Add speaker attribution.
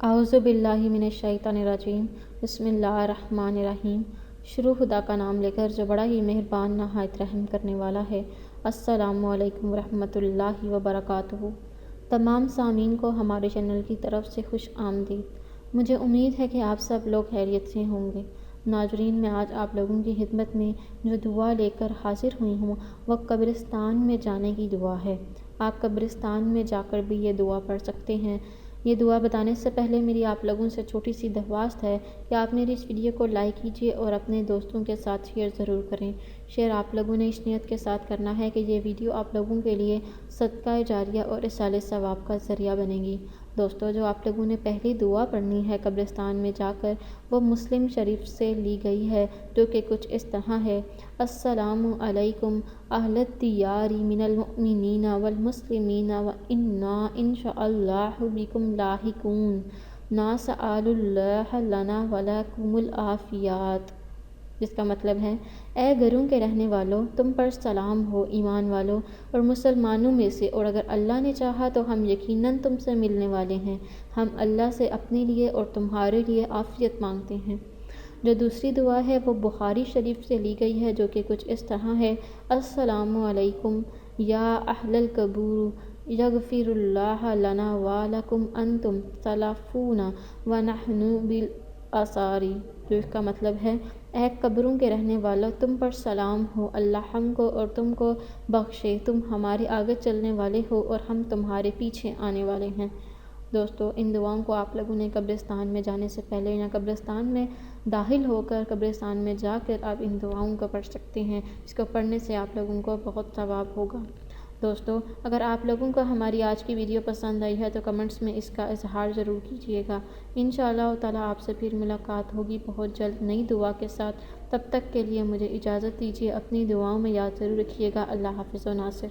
Speaker 1: اعوذ باللہ من الشیطان الرجیم بسم اللہ الرحمن الرحیم۔ شروع خدا کا نام لے کر جو بڑا ہی مہربان نہایت رحم کرنے والا ہے۔ السلام علیکم ورحمۃ اللہ وبرکاتہ۔ تمام سامعین کو ہمارے چینل کی طرف سے خوش آمدید۔ مجھے امید ہے کہ آپ سب لوگ خیریت سے ہوں گے۔ ناظرین، میں آج آپ لوگوں کی خدمت میں جو دعا لے کر حاضر ہوئی ہوں وہ قبرستان میں جانے کی دعا ہے۔ آپ قبرستان میں جا کر بھی یہ دعا پڑھ سکتے ہیں۔ یہ دعا بتانے سے پہلے میری آپ لوگوں سے چھوٹی سی درخواست ہے کہ آپ میری اس ویڈیو کو لائک کیجیے اور اپنے دوستوں کے ساتھ شیئر ضرور کریں۔ شیئر آپ لوگوں نے اس نیت کے ساتھ کرنا ہے کہ یہ ویڈیو آپ لوگوں کے لیے صدقہ جاریہ اور ایصال ثواب کا ذریعہ بنے گی۔ دوستو، جو آپ لوگوں نے پہلی دعا پڑھنی ہے قبرستان میں جا کر، وہ مسلم شریف سے لی گئی ہے، جو کہ کچھ اس طرح ہے: السلام علیکم اہل الدیار من المؤمنین والمسلمین وإنا انشاء اللہ بکم لاحقون نسأل اللہ لنا ولکم العافیات۔ جس کا مطلب ہے: اے گھروں کے رہنے والوں، تم پر سلام ہو ایمان والوں اور مسلمانوں میں سے، اور اگر اللہ نے چاہا تو ہم یقیناً تم سے ملنے والے ہیں۔ ہم اللہ سے اپنے لیے اور تمہارے لیے عافیت مانگتے ہیں۔ جو دوسری دعا ہے وہ بخاری شریف سے لی گئی ہے، جو کہ کچھ اس طرح ہے: السلام علیکم یا اہل القبور یغفر اللہ لنا ولکم انتم سلفون ونحن بالآثار۔ جو اس کا مطلب ہے: اے قبروں کے رہنے والوں، تم پر سلام ہو، اللہ ہم کو اور تم کو بخشے، تم ہمارے آگے چلنے والے ہو اور ہم تمہارے پیچھے آنے والے ہیں۔ دوستو، ان دعاؤں کو آپ لوگوں نے قبرستان میں جانے سے پہلے یا قبرستان میں داخل ہو کر قبرستان میں جا کر آپ ان دعاؤں کو پڑھ سکتے ہیں۔ اس کو پڑھنے سے آپ لوگوں کو بہت ثواب ہوگا۔ دوستو، اگر آپ لوگوں کو ہماری آج کی ویڈیو پسند آئی ہے تو کمنٹس میں اس کا اظہار ضرور کیجیے گا۔ انشاءاللہ تعالیٰ آپ سے پھر ملاقات ہوگی بہت جلد نئی دعا کے ساتھ۔ تب تک کے لیے مجھے اجازت دیجیے۔ اپنی دعاؤں میں یاد ضرور رکھیے گا۔ اللہ حافظ و ناصر۔